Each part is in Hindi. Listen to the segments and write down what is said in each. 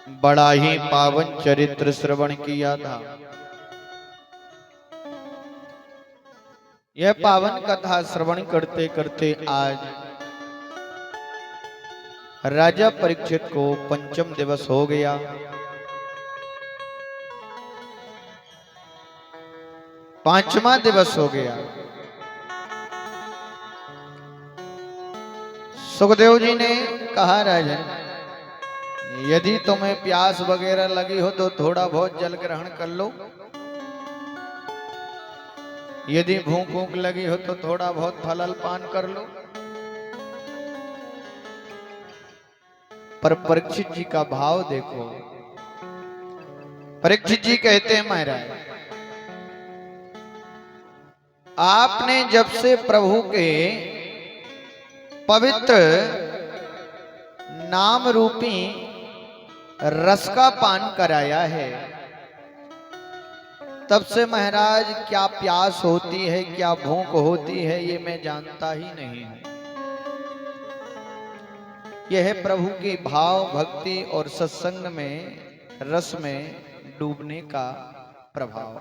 बड़ा ही पावन चरित्र श्रवण किया था। यह पावन कथा श्रवण करते करते आज राजा परीक्षित को पंचम दिवस हो गया। पांचवा दिवस हो गया। सुखदेव जी ने कहा, राजन यदि तुम्हें प्यास वगैरह लगी हो तो थोड़ा बहुत जल ग्रहण कर लो, यदि भूख भूख लगी हो तो थोड़ा बहुत फल पान कर लो। पर परीक्षित जी का भाव देखो। परीक्षित जी कहते हैं, महाराज आपने जब से प्रभु के पवित्र नाम रूपी रस का पान कराया है, तब से महाराज क्या प्यास होती है, क्या भूख होती है, ये मैं जानता ही नहीं हूं। यह है प्रभु के भाव भक्ति और सत्संग में रस में डूबने का प्रभाव।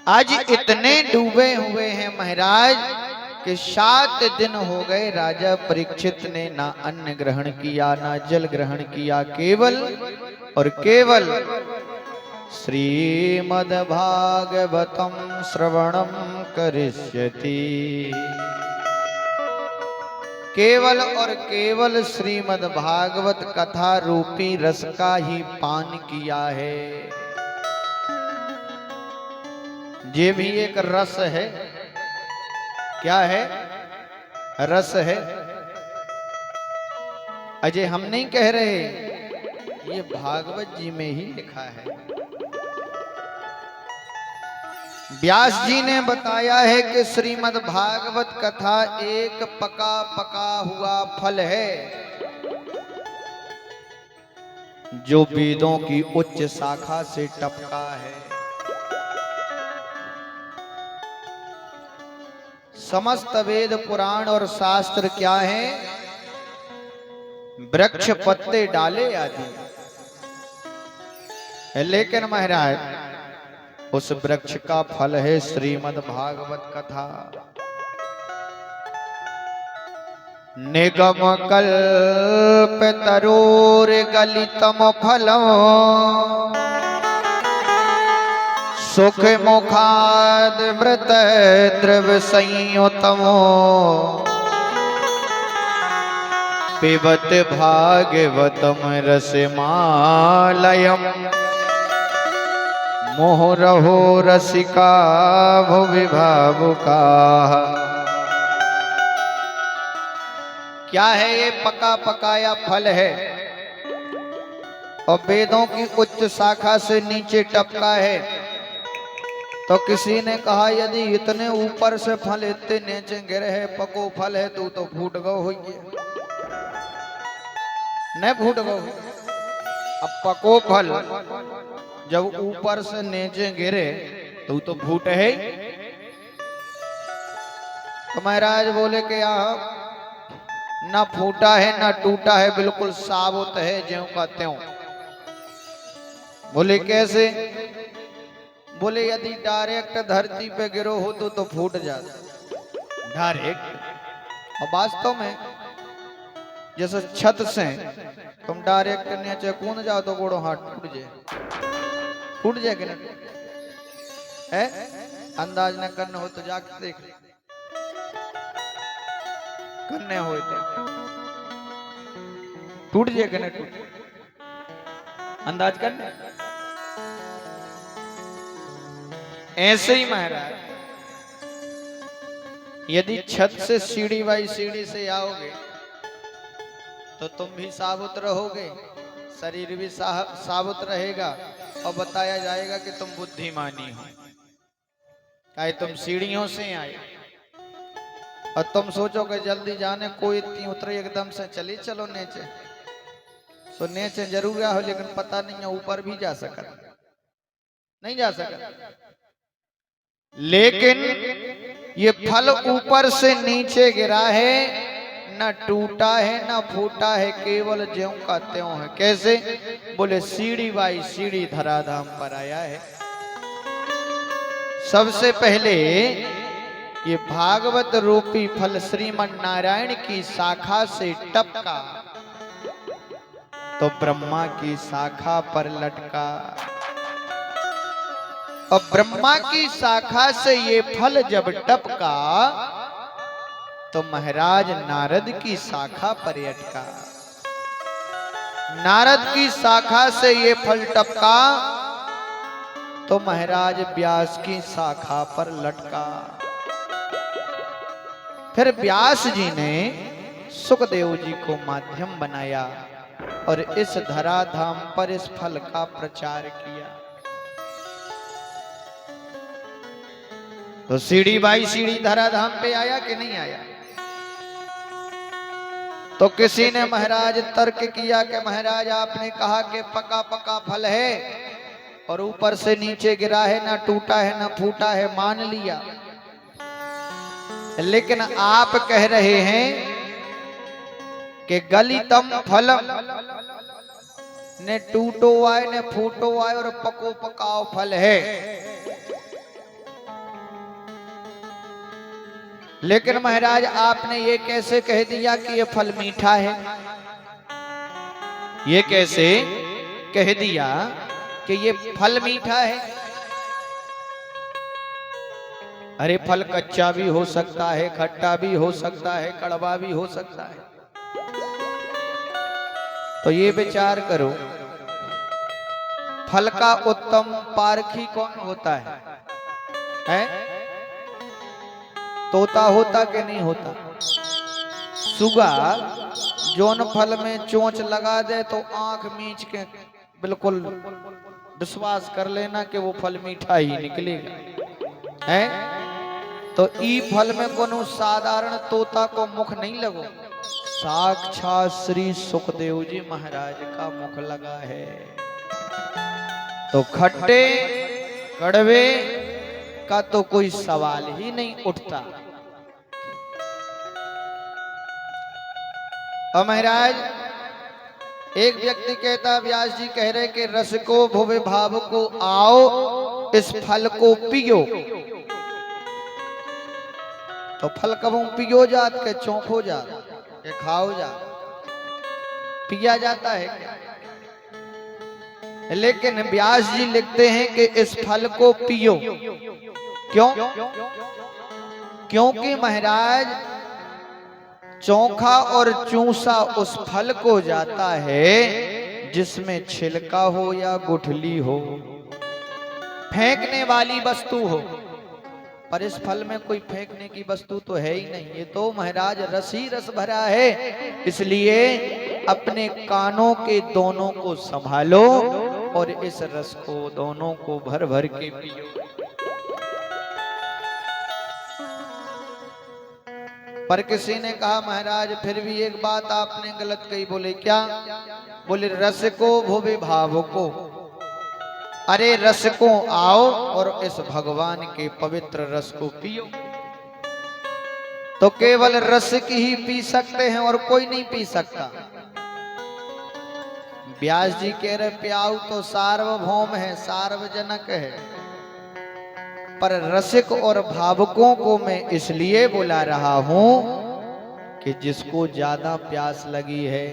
आज इतने डूबे हुए हैं महाराज कि 7 दिन हो गए राजा परीक्षित ने ना अन्न ग्रहण किया, ना जल ग्रहण किया, केवल और केवल श्रीमद् भागवतम श्रवणम करिष्यति। केवल और केवल श्रीमद् भागवत कथा रूपी रस का ही पान किया है। ये भी एक रस है। क्या है? रस है। अजय हम नहीं कह रहे, ये भागवत जी में ही लिखा है। व्यास जी ने बताया है कि श्रीमद् भागवत कथा एक पका पका हुआ फल है, जो वेदों की उच्च शाखा से टपका है। समस्त वेद पुराण और शास्त्र क्या है? वृक्ष पत्ते डाले आदि, लेकिन महाराज उस वृक्ष का फल है श्रीमद् भागवत कथा। निगम कल्प तरोर गलितम फलम, सुख मुखाद व्रत द्रव संयुतमो, पिबत भागवतम रसमालयम, मोहरहो रसिका भुवि भावुका। क्या है ये? पका पकाया फल है और वेदों की उच्च शाखा से नीचे टपका है। तो किसी ने कहा, यदि इतने ऊपर से फल इतने नीचे गिरे है, पको फल है, तो फूट गो होइए, नहीं फूट गो। अब पको फल जब ऊपर से नीचे गिरे तो फूट है। तो महाराज बोले कि यहाँ ना फूटा है ना टूटा है, बिल्कुल साबुत है ज्यों का त्यों। बोले कैसे? बोले यदि डायरेक्ट धरती पे गिरो हो तो फूट जाता डायरेक्ट। और वास्तव में जैसे छत से तुम डायरेक्ट नीचे कूद जाओ तो गोड़ो हाथ टूट जाए कि नहीं? है अंदाज न करना हो तो जाके देख ले, करने हो तो टूट जाए कि नहीं टूट, अंदाज करने। ऐसे ही महाराज यदि छत से सीढ़ी बाई सीढ़ी से आओगे तो तुम भी साबुत रहोगे, शरीर भी साबुत रहेगा, और बताया जाएगा कि तुम बुद्धिमानी हो, चाहे तुम सीढ़ियों से आए। और तुम सोचोगे जल्दी जाने, कोई इतनी उतरे एकदम से चली चलो नीचे, तो नीचे जरूर हो, लेकिन पता नहीं है ऊपर भी जा सका नहीं जा सका। लेकिन ये फल ऊपर से नीचे गिरा है न टूटा है न फूटा है, केवल ज्यों का त्यों है। कैसे? बोले सीढ़ी बाई सीढ़ी धराधाम पर आया है। सबसे पहले ये भागवत रूपी फल श्रीमन नारायण की शाखा से टपका तो ब्रह्मा की शाखा पर लटका, और ब्रह्मा की शाखा से ये फल जब टपका तो महाराज नारद की शाखा पर अटका। नारद की शाखा से ये फल टपका तो महाराज व्यास की शाखा पर लटका। फिर व्यास जी ने सुखदेव जी को माध्यम बनाया और इस धराधाम पर इस फल का प्रचार किया। तो सीढ़ी बाई सीढ़ी धराधाम पे आया कि नहीं आया? तो किसी ने महाराज तर्क किया कि महाराज आपने कहा कि पका पका फल है और ऊपर से नीचे गिरा है, ना टूटा है ना फूटा है, मान लिया। लेकिन आप कह रहे हैं कि गलितम फलम, ने टूटो आए ने फूटो आए और पको पकाओ फल है। लेकिन महाराज आपने ये कैसे कह दिया कि ये फल मीठा है? ये कैसे कह दिया कि ये फल मीठा है? अरे फल कच्चा भी हो सकता है, खट्टा भी हो सकता है, कड़वा भी हो सकता है। तो ये विचार करो, फल का उत्तम पारखी कौन होता है? तोता होता कि नहीं होता? सुगा जोन फल में चोंच लगा दे तो आंख मीच के बिल्कुल विश्वास कर लेना कि वो फल मीठा ही निकलेगा, है? तो ई फल में कोनो साधारण तोता को मुख नहीं लगो, साक्षात श्री सुखदेव जी महाराज का मुख लगा है। तो खट्टे कड़वे का तो कोई सवाल ही नहीं उठता। और महाराज एक व्यक्ति कहता, व्यास जी कह रहे कि रस को भुवे भाव को आओ, इस फल को पियो। तो फल कबू पियो जात के चौंको जात के खाओ जात, पिया जाता है क्या? लेकिन व्यास जी लिखते हैं कि इस फल को पियो। क्यों? क्योंकि महाराज चोखा और चूसा उस फल को जाता है जिसमें छिलका हो या गुठली हो, फेंकने वाली वस्तु हो। पर इस फल में कोई फेंकने की वस्तु तो है ही नहीं। ये तो महाराज रस ही रस भरा है। इसलिए अपने कानों के दोनों को संभालो और इस रस को दोनों को भर भर के पियो। पर किसी ने कहा महाराज फिर भी एक बात आपने गलत कही। बोले क्या? बोले रस को भुवे भाव को। अरे रस को आओ और इस भगवान के पवित्र रस को पियो। तो केवल रस की ही पी सकते हैं और कोई नहीं पी सकता। व्यास जी कह रहे प्याऊ तो सार्वभौम है, सार्वजनिक है, पर रसिक और भावुकों को मैं इसलिए बुला रहा हूं कि जिसको ज्यादा प्यास लगी है,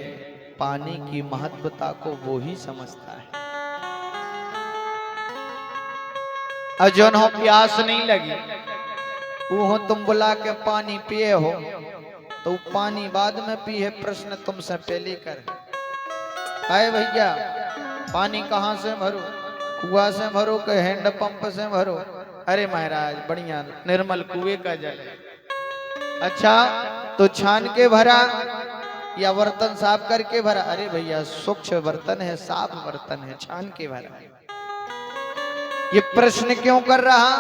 पानी की महत्वता को वो ही समझता है। और जो न प्यास नहीं लगी वो तुम बुला के पानी पिए हो तो पानी बाद में पी है, प्रश्न तुमसे पहले कर। आए भैया पानी कहाँ से भरो? कुआं से भरो कि हैंड पंप से भरो? अरे महाराज बढ़िया निर्मल कुएं का जल है। अच्छा तो छान के भरा या बर्तन साफ करके भरा? अरे भैया स्वच्छ बर्तन है, साफ बर्तन है, छान के भरा। ये प्रश्न क्यों कर रहा?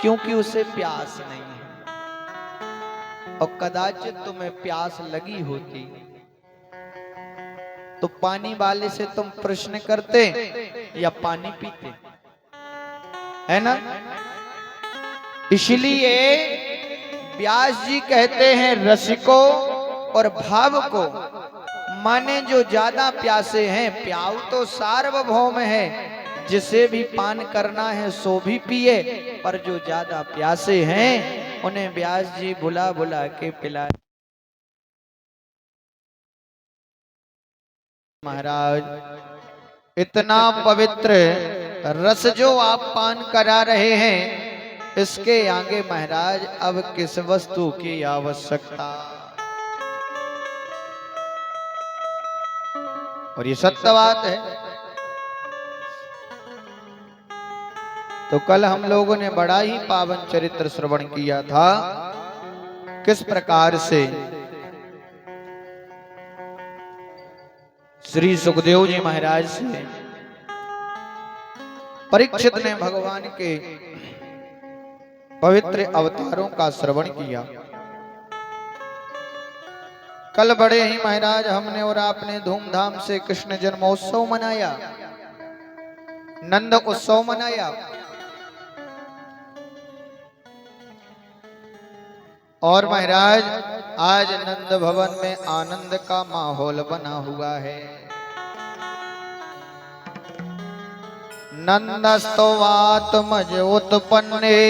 क्योंकि उसे प्यास नहीं है। और कदाचित तुम्हें प्यास लगी होती तो पानी वाले से तुम प्रश्न करते या पानी पीते, है ना? इसलिए व्यास जी कहते हैं रसिको और भाव को, माने जो ज्यादा प्यासे हैं, प्याऊ तो सार्वभौम है, जिसे भी पान करना है सो भी पिए, पर जो ज्यादा प्यासे हैं उन्हें व्यास जी बुला बुला के पिलाए। महाराज इतना पवित्र रस जो आप पान करा रहे हैं, इसके आगे महाराज अब किस वस्तु की आवश्यकता। और ये सत्य बात है। तो कल हम लोगों ने बड़ा ही पावन चरित्र श्रवण किया था, किस प्रकार से श्री सुखदेव जी महाराज से परीक्षित ने भगवान के पवित्र अवतारों का श्रवण किया। कल बड़े ही महाराज हमने और आपने धूमधाम से कृष्ण जन्मोत्सव मनाया, नंद उत्सव मनाया। और महाराज आज नंद भवन में आनंद का माहौल बना हुआ है। नंदस्तवात्मज उत्पन्ने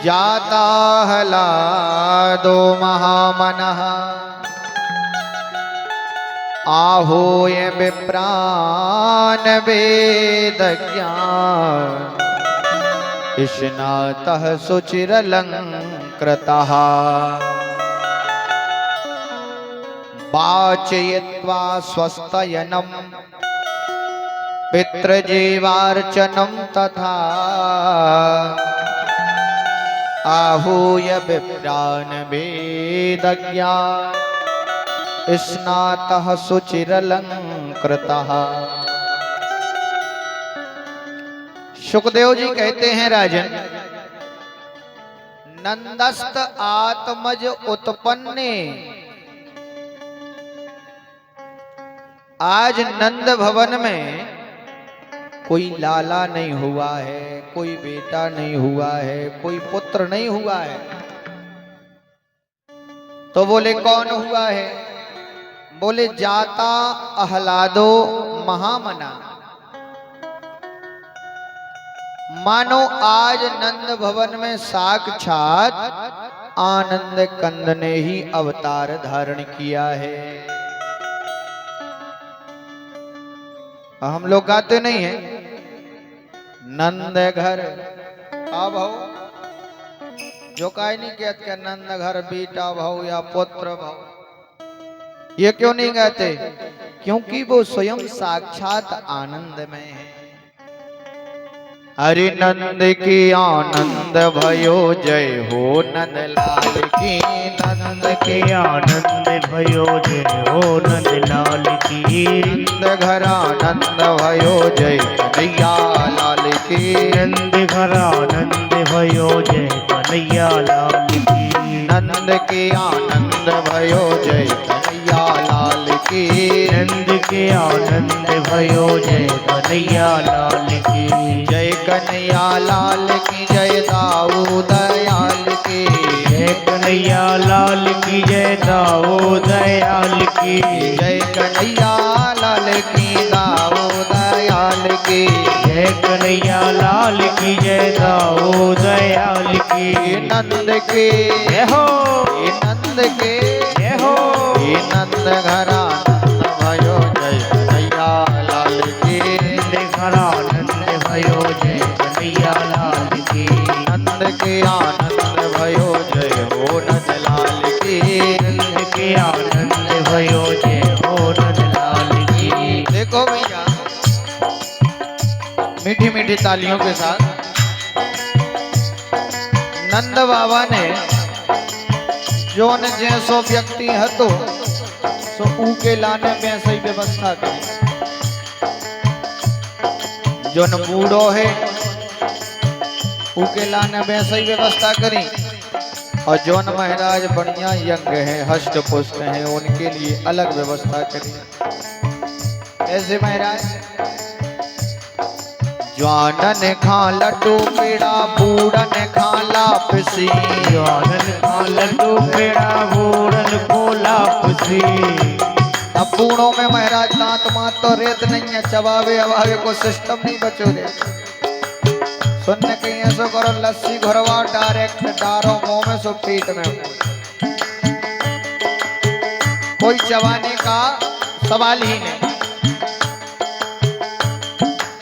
जाता हलादो महामनः आहूय विप्रान वेदज्ञान इष्णातः शुचिरलंकृतः वाचयित्वा स्वस्तयनं पितृजीवार्चनं तथा आहूय विप्रान वेदज्ञान स्नातः शुचिरलंकृतः। सुखदेव जी कहते हैं राजन, नंदस्त आत्मज उत्पन्ने, आज नंद भवन में कोई लाला नहीं हुआ है, कोई बेटा नहीं हुआ है, कोई पुत्र नहीं हुआ है। तो बोले कौन हुआ है? बोले जाता आह्लादो महामना। मानो आज नंद भवन में साक्षात आनंद कंद ने ही अवतार धारण किया है। हम लोग गाते नहीं हैं, नंद घर अब हो, जो काहे नहीं कहते कि नंद घर बेटा भाव या पुत्र भाव। ये क्यों नहीं गाते? क्योंकि वो स्वयं साक्षात आनंद में है। हरि नंद की आनंद भयो जय हो नंद लाल की, नंद की आनंद भयो जय हो नंद लाल की। नंद घर आनंद भयो जय कन्हैया लाल की, नंद घर आनंद भयो जय कन्हैया लाल की। नंद की आनंद भयो जय कन्हैया लाल की, नंद के आनंद भयो जय कन्हैया लाल की। जय कन्हैया लाल की जय दाऊ दयाल की, जय कन्हैया लाल की जय दाऊ दयाल की। जय कन्हैया लाल की दाऊ दयाल की, जय कन्हैया लाल की जय दाऊ दयाल की। नंद के जय हो, नंद के जय हो, नंद घरा नंद भयो जय कन्हैया लाल की। नंद घरा नंद भयो जय कन्हैया लाल की। नंद के आनंद भयो जय हो नंद लाल की, नंद के आनंद भयो जय हो नंद लाल की। देखो भैया, मीठी मीठी तालियों के साथ नंद बाबा ने जोन जैसो व्यक्ति हतो सो ऊके लाने में सही व्यवस्था करी। जोन बूढ़ो है ऊके लाने में सही व्यवस्था करी, और जोन महाराज बढ़िया यंग है, हष्ट पुष्ट है, उनके लिए अलग व्यवस्था करी। ऐसे महाराज ज्वानन खा लड्डू पेड़ा बूढ़न खा लापसी। ज्वानन खा लड्डू पेड़ा बूढ़न को लापसी। अब बूढ़ों में महाराज दांत मात तो रेत नहीं है, चबावे अबावे को सिस्टम नहीं बचो रे। सुनने के ऐसा करो लस्सी घरवा डायरेक्ट डारो मुंह में सो पीठ में, कोई चबाने का सवाल ही नहीं।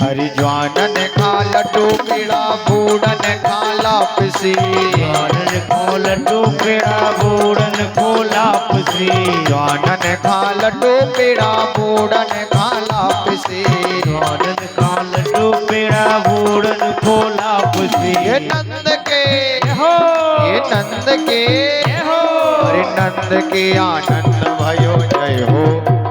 हरि ज्वानन खा लड्डू पेड़ा बूढ़न खा लापसी। ज्वानन खा लड्डू पेड़ा बूढ़न को लापसी। ज्वानन खा लड्डू पेड़ा बूढ़न खा लापसी। ज्वानन खा लड्डू पेड़ा बूढ़न को लापसी। ये नंद के हो, ये नंद के हो, अरे नंद के आनंद भयो जय हो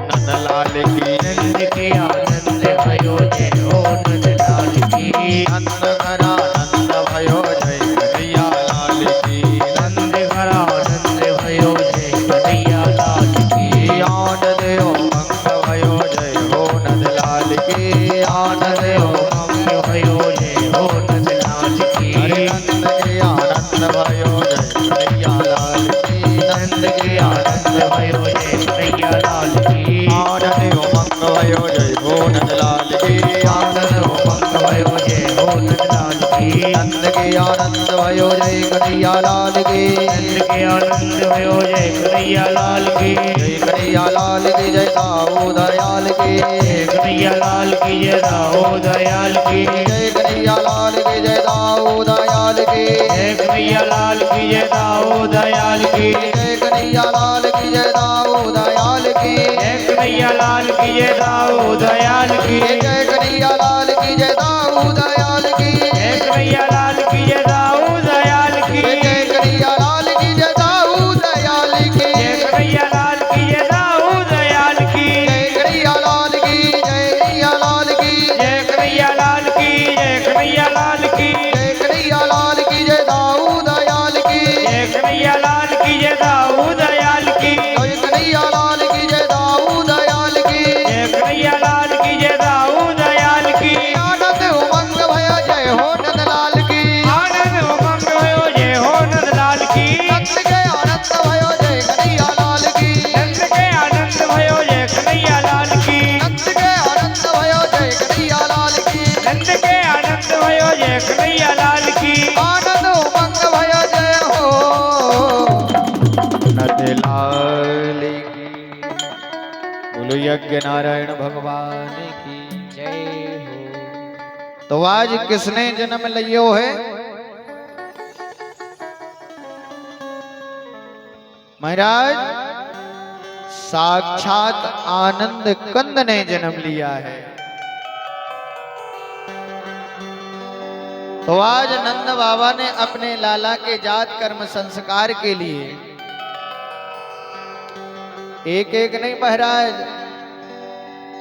नंद लाल की। नंद के आनंद भयो जय हो नंद लाल की। नंद घरा नंद भयो जय कन्हैया लाल की। नंद घरा आनंद भयो जय कन्हैया लाल की। आनंद हो मंग भयो जय हो नंद लाल की। आनंद हो मंग भयो जय हो नंद लाल की। अरे नंद के आनंद भयो जय कन्हैया लाल की। नंद के आनंद भयो जय कन्हैया लाल की। आनंद हो मंग भयो जय हो नंद लाल की। आनंद हो मंग भयो जय हो नंद लाल की। नंद के आनंद भयो जय कन्हैया लाल की। नंद के आनंद भयो जय कन्हैया लाल की। जय कन्हैया लाल की जय दाऊ दयाल की। जय कन्हैया लाल की जय दाऊ दयाल की। जय कन्हैया लाल की जय दाऊ दयाल की। जय कन्हैया लाल की जय दाऊ दयाल की। जय कन्हैया लाल की जय दाऊ दयाल की। जय कन्हैया लाल की जय दाऊ दयाल की। जय कन्हैया लाल की जय दाऊ दयाल की। जय कन्हैया लाल की जय दाऊ दयाल की। जय कन्हैया लाल की जय दाऊ दयाल की। जय कन्हैया लाल की जय दाऊ दयाल की। जय कन्हैया लाल की जय कन्हैया लाल की। जय कन्हैया लाल की जय कन्हैया लाल की। जय कन्हैया लाल की जय दाऊ दयाल की। जय कन्हैया लाल की जय दाऊ दयाल की। जय कन्हैया लाल की जय दाऊ दयाल की। जय कन्हैया लाल की जय दाऊ दयाल की। आनंद उमंग भया जय हो नंद लाल की। आनंद उमंग भयो जय हो नंद लाल की। नंद के आनंद भयो जय कन्हैया लाल की। नंद के आनंद भयो जय कन्हैया लाल की। नंद के आनंद भयो जय कन्हैया लाल की। नंद के आनंद भयो जय कन्हैया लाल की। आनंद उमंग भयो जय हो नंद लाल की। बोलो यज्ञ नारायण भगवान की जय हो। तो आज किसने जन्म लियो है? महाराज साक्षात आनंद कंद ने जन्म लिया है। तो आज नंद बाबा ने अपने लाला के जात कर्म संस्कार के लिए एक एक नहीं महाराज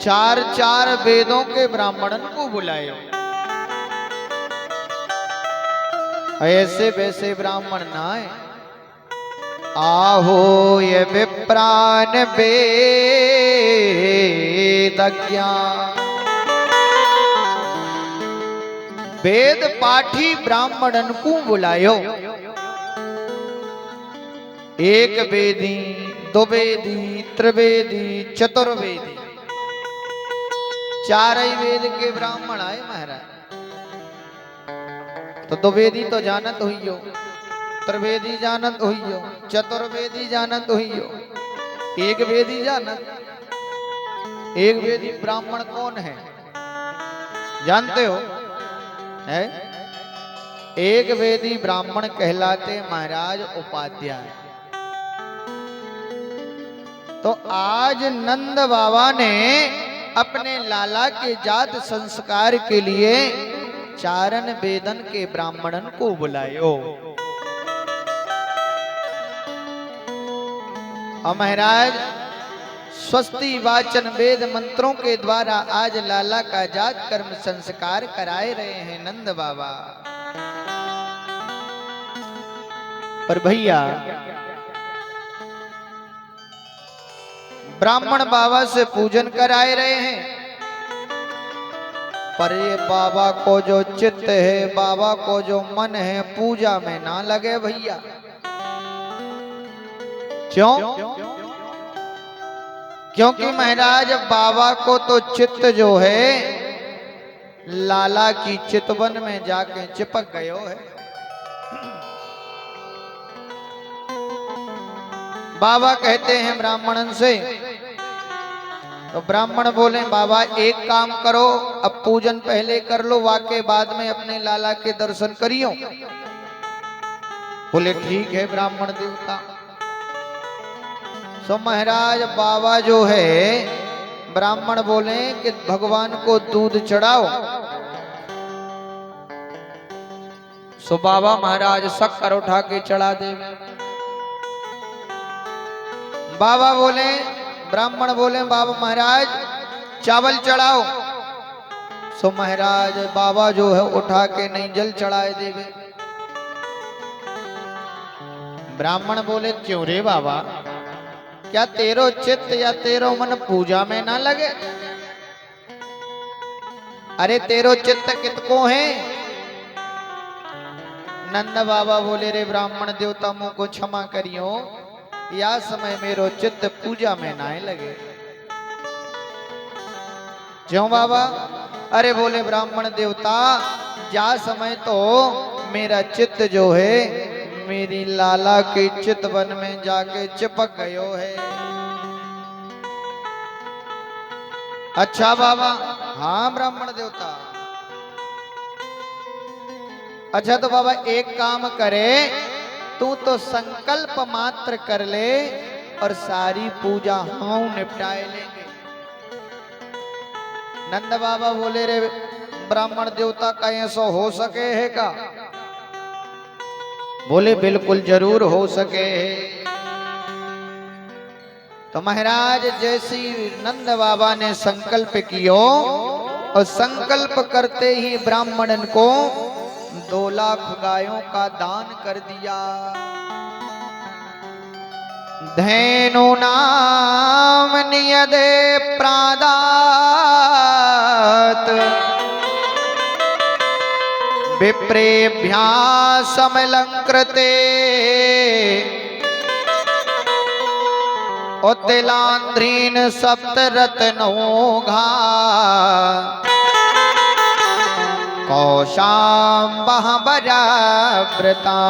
चार चार वेदों के ब्राह्मणन को बुलाए। ऐसे वैसे ब्राह्मण ना है। आहो ये विप्रान वेदज्ञा वेद पाठी ब्राह्मणन को बुलायो। एक वेदी दो वेदी त्रिवेदी चतुर्वेदी चार ही वेद के ब्राह्मण आए महाराज। तो दो वेदी तो जानत हुई हो, त्रिवेदी जानत हुई हो, चतुर्वेदी जानत हुई हो, एक वेदी जानत। एक वेदी ब्राह्मण कौन है जानते हो? है एक वेदी ब्राह्मण कहलाते महाराज उपाध्याय। तो आज नंद बाबा ने अपने लाला के जात संस्कार के लिए चारण वेदन के ब्राह्मणन को बुलायो। और महाराज स्वस्ति वाचन वेद मंत्रों के द्वारा आज लाला का जात कर्म संस्कार कराए रहे हैं नंद बाबा। पर भैया ब्राह्मण बाबा से पूजन कराए रहे हैं, पर ये बाबा को जो चित्त है, बाबा को जो मन है, पूजा में ना लगे भैया। क्यों? क्योंकि महाराज बाबा को तो चित्त जो है लाला की चितवन में जाके चिपक गयो है। बाबा कहते हैं ब्राह्मणन से, तो ब्राह्मण बोले बाबा एक काम करो, अब पूजन पहले कर लो, वाके बाद में अपने लाला के दर्शन करियो। बोले ठीक है ब्राह्मण देवता। सो महाराज बाबा जो है, ब्राह्मण बोले कि भगवान को दूध चढ़ाओ। सो बाबा महाराज शक्कर उठा के चढ़ा दे। बाबा बोले, ब्राह्मण बोले बाबा महाराज चावल चढ़ाओ। सो महाराज बाबा जो है उठा के नहीं जल चढ़ाए देवे। ब्राह्मण बोले क्यों रे बाबा, क्या तेरो चित्त या तेरो मन पूजा में ना लगे? अरे तेरो चित्त कितको है? नंद बाबा बोले रे ब्राह्मण देवता मुझ को क्षमा करियो, या समय मेरो चित्त पूजा में ना लगे। क्यों बाबा? अरे बोले ब्राह्मण देवता जा समय तो मेरा चित्त जो है मेरी लाला के चितवन में जाके चिपक गयो है। अच्छा बाबा? हाँ ब्राह्मण देवता। अच्छा तो बाबा एक काम करे, तू तो संकल्प मात्र कर ले और सारी पूजा हम निपटाए लेंगे। नंद बाबा बोले रे ब्राह्मण देवता का ऐसा हो सके है का? बोले बिल्कुल जरूर हो सके। तो महाराज जैसी नंद बाबा ने संकल्प कियो और संकल्प करते ही ब्राह्मणन को 2 लाख गायों का दान कर दिया। धेनु नाम नियदे प्रादात विप्रेभ्यासमलंकृते उत्तिलांध्रीन सप्तरत्नोघा कौशाम्बः बराव्रता।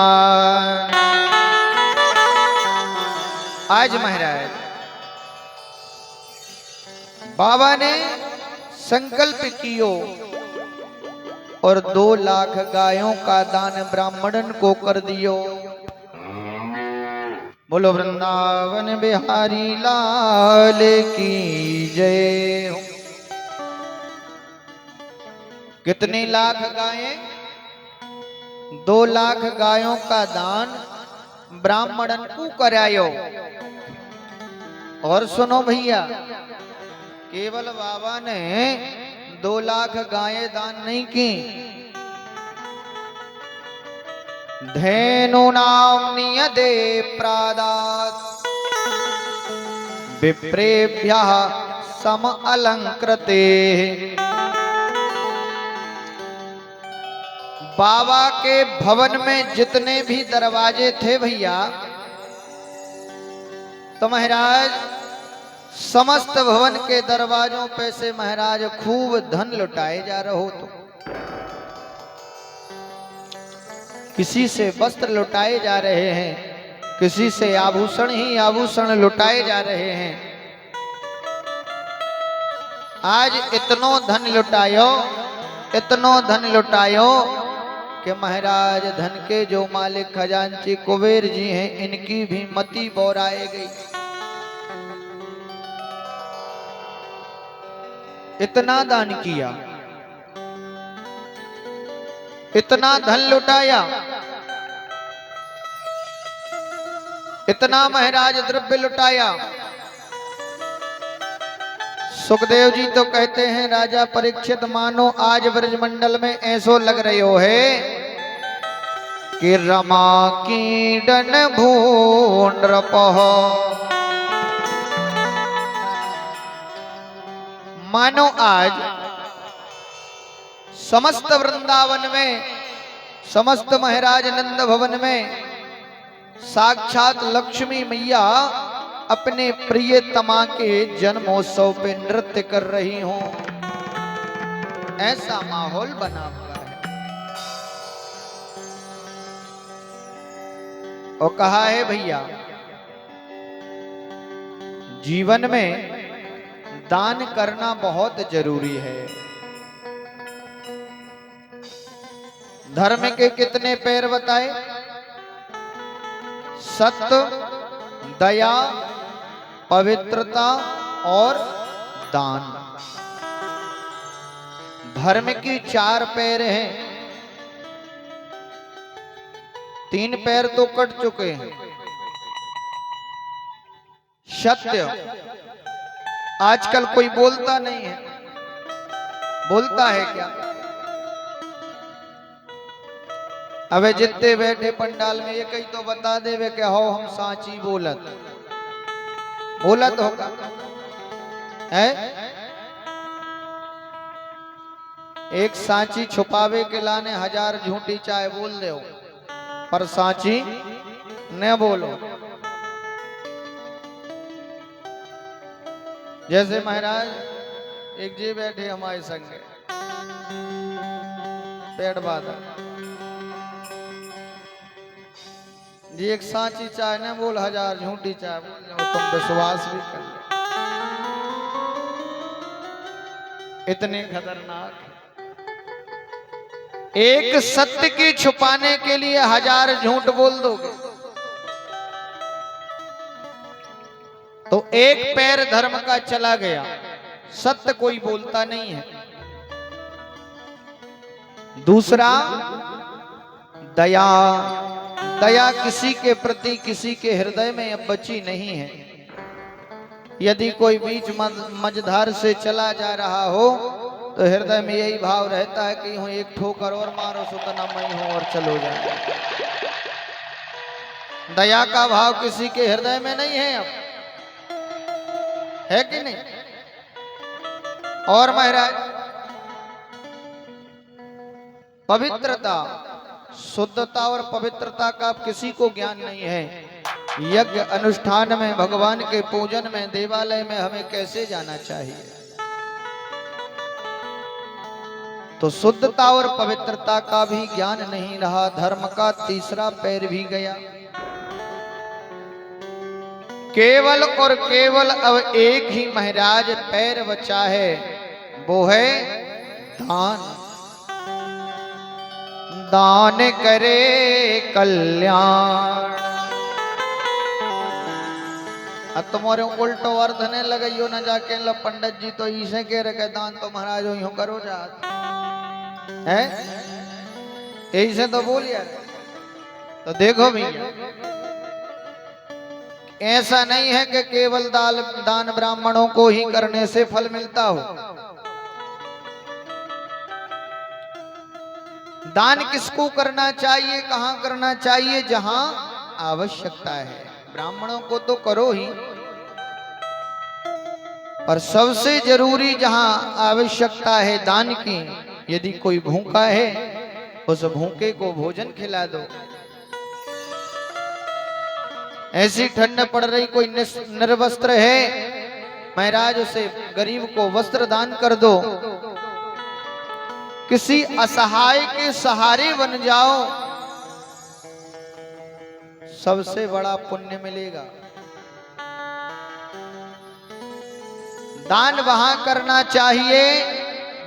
आज महाराज बाबा ने संकल्प कियो और 2 लाख गायों का दान ब्राह्मणन को कर दियो। बोलो वृंदावन बिहारी लाल की जय। कितनी लाख गायें? 2 लाख गायों का दान ब्राह्मणन को करायो। और सुनो भैया, केवल बाबा ने 2 लाख गायें दान नहीं की, धेनु नाम नियदे प्रादात विप्रेभ्यः सम अलंकृते। बाबा के भवन में जितने भी दरवाजे थे भैया, तो महाराज समस्त भवन के दरवाजों पे से महाराज खूब धन लुटाए जा रहे हो। तो किसी से वस्त्र लुटाए जा रहे हैं, किसी से आभूषण ही आभूषण लुटाए जा रहे हैं। आज इतनो धन लुटायो, इतनो धन लुटायो कि महाराज धन के जो मालिक खजांची कुबेर जी हैं, इनकी भी मति बोराए गई। इतना दान किया, इतना धन लुटाया, इतना महाराज द्रव्य लुटाया। सुखदेव जी तो कहते हैं राजा परीक्षित मानो आज ब्रजमंडल में ऐसो लग रहे हो है कि रमा कीडन भूनृपः। मानो आज समस्त वृंदावन में, समस्त महाराज नंद भवन में साक्षात लक्ष्मी मैया अपने प्रियतमा के जन्मोत्सव पे नृत्य कर रही हूं, ऐसा माहौल बना हुआ है। और कहा है भैया, जीवन में दान करना बहुत जरूरी है। धर्म के कितने पैर बताए? सत्य, दया, पवित्रता और दान। धर्म की 4 पैर हैं, 3 पैर तो कट चुके हैं। सत्य, आजकल कोई बोलता नहीं है, बोलता है क्या? अबे जितने बैठे पंडाल में ये कहीं तो बता देवे कि हो हम साची बोलत होगा है। एक साची छुपावे के लाने 1000 झूठी चाय बोल दे, पर साची न बोलो। जैसे महाराज एक जी बैठे हमारे संग, पेट बाधा जी, एक साची चाय न बोल, 1000 झूठी चाय बोल, तुम विश्वास भी कर ले। इतने खतरनाक। एक सत्य की छुपाने के लिए 1000 झूठ बोल दोगे तो एक पैर धर्म का चला गया। सत्य कोई बोलता नहीं है। दूसरा, दया। दया किसी के प्रति किसी के हृदय में अब बची नहीं है। यदि कोई बीच मझधार से चला जा रहा हो तो हृदय में यही भाव रहता है कि यूं एक ठोकर और मारो सुतना मैं हूं और चलो जाए। दया का भाव किसी के हृदय में नहीं है अब, है कि नहीं? और महाराज, पवित्रता, शुद्धता और पवित्रता का किसी को ज्ञान नहीं है। यज्ञ अनुष्ठान में, भगवान के पूजन में, देवालय में हमें कैसे जाना चाहिए? तो शुद्धता और पवित्रता का भी ज्ञान नहीं रहा। धर्म का तीसरा पैर भी गया। केवल और केवल अब एक ही महाराज पैर बचा है, वो है दान। दान करे कल्याण। अब तुम्हारे उल्टो अर्थ ने लगाइयो न जाके ल पंडित जी तो इसे कह रखे दान तो महाराज यूं करो जात है, यही से तो बोलिए। तो देखो भैया, ऐसा नहीं है कि केवल दान ब्राह्मणों को ही करने से फल मिलता हो। दान किसको करना चाहिए, कहां करना चाहिए? जहां आवश्यकता है। ब्राह्मणों को तो करो ही, पर सबसे जरूरी जहां आवश्यकता है दान की, यदि कोई भूखा है उस भूखे को भोजन खिला दो। ऐसी ठंड पड़ रही, कोई निर्वस्त्र है, महाराज उसे गरीब को वस्त्र दान कर दो। किसी असहाय के सहारे बन जाओ, सबसे बड़ा पुण्य मिलेगा। दान वहां करना चाहिए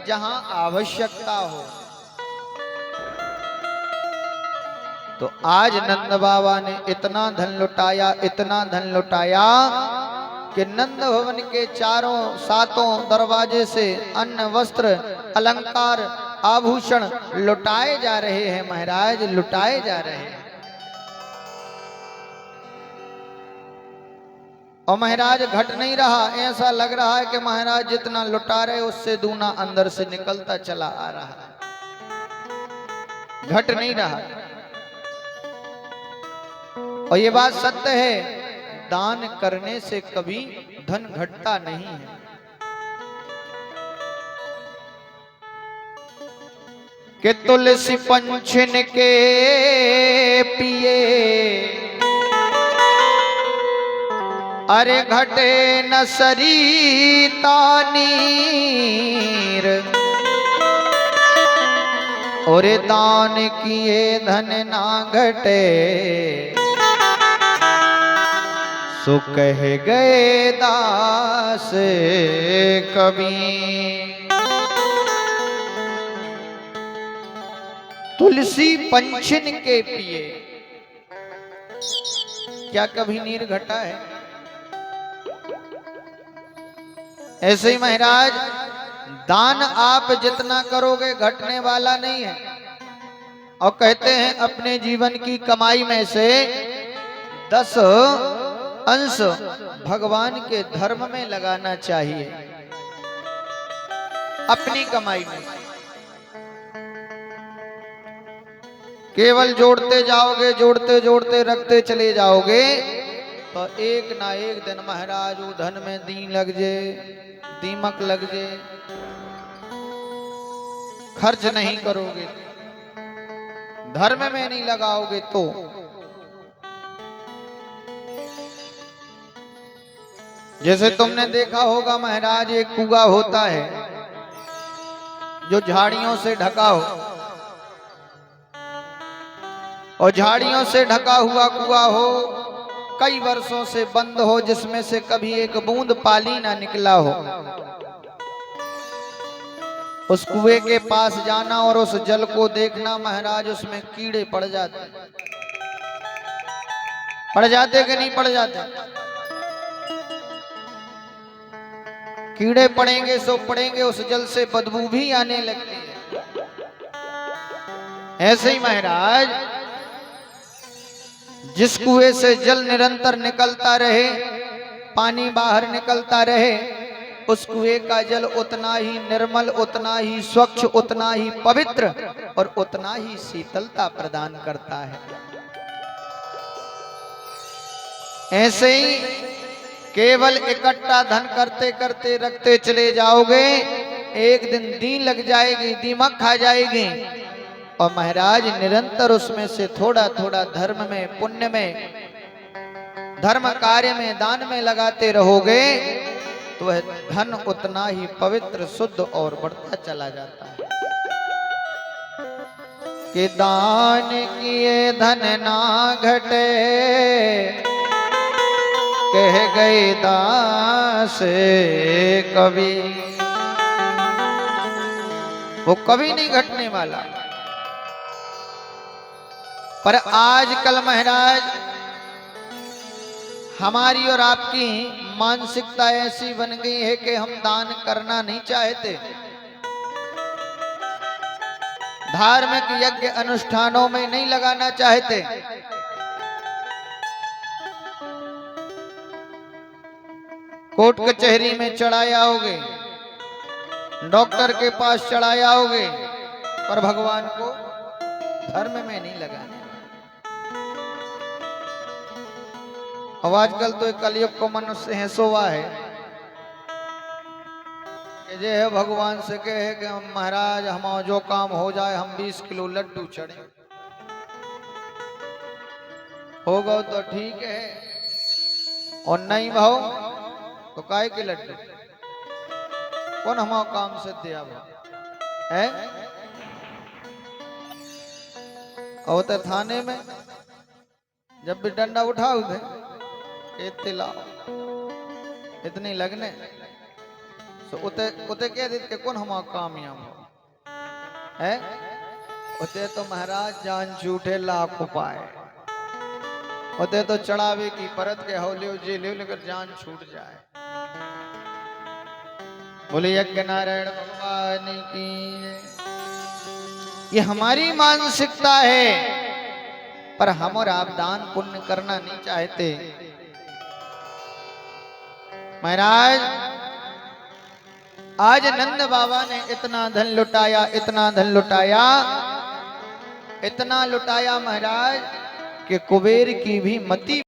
जहां आवश्यकता हो। तो आज नंद बाबा ने इतना धन लुटाया, इतना धन लुटाया कि नंद भवन के चारों सातों दरवाजे से अन्न, वस्त्र, अलंकार, आभूषण लुटाए जा रहे हैं। महाराज लुटाए जा रहे हैं। और महाराज घट नहीं रहा। ऐसा लग रहा है कि महाराज जितना लुटा रहे उससे दूना अंदर से निकलता चला आ रहा है, घट नहीं रहा। और ये बात सत्य है, दान करने से कभी धन घटता नहीं है। कि तुलसी पंछिन के पिए अरे घटे न सरिता नीर और दान किए धन ना घटे सो कह गए दास कबीर। तुलसी पंछिन के पिए, क्या कभी नीर घटा है? ऐसे ही महाराज दान आप जितना करोगे घटने वाला नहीं है। और कहते हैं अपने जीवन की कमाई में से 10 अंश भगवान के धर्म में लगाना चाहिए, अपनी कमाई में। केवल जोड़ते जाओगे, जोड़ते जोड़ते रखते चले जाओगे तो एक ना एक दिन महाराज वो धन में दीमक लग जाए, खर्च नहीं करोगे, धर्म में नहीं लगाओगे तो। जैसे तुमने देखा होगा महाराज, एक कुआं होता है जो झाड़ियों से ढका हो, और झाड़ियों से ढका हुआ कुआं हो, कई वर्षों से बंद हो, जिसमें से कभी एक बूंद पानी ना निकला हो। उस कुएं के पास जाना और उस जल को देखना महाराज, उसमें कीड़े पड़ जाते कि नहीं पड़ जाते? कीड़े पड़ेंगे सो पड़ेंगे, उस जल से बदबू भी आने लगती है। ऐसे ही महाराज जिस कुएं से जल निरंतर निकलता रहे, पानी बाहर निकलता रहे, उस कुएं का जल उतना ही निर्मल, उतना ही स्वच्छ, उतना ही पवित्र और उतना ही शीतलता प्रदान करता है। ऐसे ही केवल इकट्ठा धन करते करते रखते चले जाओगे, एक दिन दी लग जाएगी, दीमक खा जाएगी, और महाराज निरंतर उसमें से थोड़ा थोड़ा धर्म में, पुण्य में, धर्म कार्य में, दान में लगाते रहोगे तो वह धन उतना ही पवित्र, शुद्ध और बढ़ता चला जाता है। कि दान किए धन ना घटे, कह गए दास कभी। वो कभी नहीं घटने वाला। पर आजकल महाराज हमारी और आपकी मानसिकता ऐसी बन गई है कि हम दान करना नहीं चाहते। धार्मिक यज्ञ अनुष्ठानों में नहीं लगाना चाहते। कोर्ट कचहरी में चढ़ाया होगे, डॉक्टर के पास चढ़ाया होगे, पर भगवान को धर्म में नहीं लगाने। अब आजकल तो एक कलयुग को मनुष्य है सोवा है कि जे है भगवान से कहे कि महाराज हम जो काम हो जाए, हम 20 किलो लड्डू चढ़े, होगा तो ठीक है, और नहीं भाव तो काय के लड्डू, कौन हमारा काम से दिया भाव है। और तो थाने में जब भी डंडा उठाओ थे, इतने लाओ, इतनी लगने, तो उते कह देते कौन हमारा कामयाब है। उते तो महाराज जान झूठे लाख उपाय, उते तो चढ़ावे की परत के हौले जे ले लेकर जान छूट जाए। बोले यज्ञ नारायण भगवान की। ये हमारी मानसिकता है, पर हम और आप दान पुण्य करना नहीं चाहते। महाराज आज नंद बाबा ने इतना धन लुटाया, इतना धन लुटाया, इतना लुटाया महाराज कि कुबेर की भी मति